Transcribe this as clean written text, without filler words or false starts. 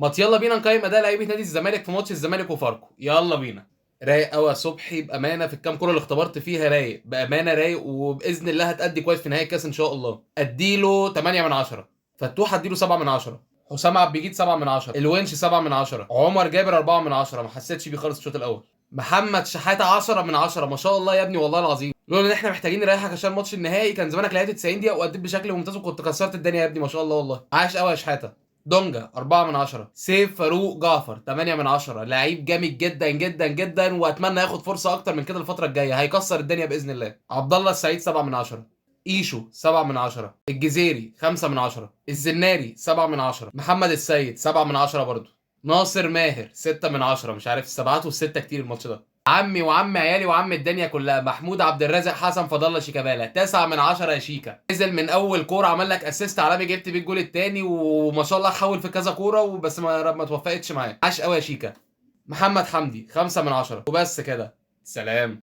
ما يلا بينا نقيم اداء لعيبه نادي الزمالك في ماتش الزمالك وفاركو، يلا بينا. رايق قوي يا صبحي، بامانه في الكام كوره اللي اختبرت فيها رايق، بامانه رايق، وباذن الله هتأدي كويس في نهائي الكاس ان شاء الله. اديله 8 من 10. فتوح اديله 7 من 10. حسام عبد الجيد 7 من 10. الونش 7 من 10. عمر جابر 4 من 10، ما حسيتش بيه خالص الشوط الاول. محمد شحاته 10 من 10، ما شاء الله يا ابني والله العظيم. لولا ان احنا محتاجين نريحك عشان ماتش النهائي كان زمانك لعبت 90 دقيقه واديت بشكل ممتاز وكنت كسرت الدنيا يا ابني، ما شاء الله والله، عاش قوي يا شحاته. دونجا 4 من 10. سيف فاروق جعفر 8 من 10، لعيب جامد جدا جدا جدا، واتمنى ياخد فرصه اكتر من كده الفتره الجايه، هيكسر الدنيا باذن الله. عبد الله السعيد 7 من 10. ايشو 7 من 10. الجزيري 5 من 10. الزناري 7 من 10. محمد السيد 7 من 10 برضه. ناصر ماهر 6 من 10، مش عارف السبعات والسته كتير الماتش ده. عمي وعم عيالي وعم الدنيا كلها محمود عبد الرازق حسن فضل الله شيكابالا 9 من 10 يا شيكا. نزل من اول كوره عمل لك اسيست عالمي، جبت بيه الجول الثاني، وما شاء الله حاول في كذا كوره وبس ما توفقتش معاه، عاش قوي يا شيكا. محمد حمدي 5 من 10 وبس كده. سلام.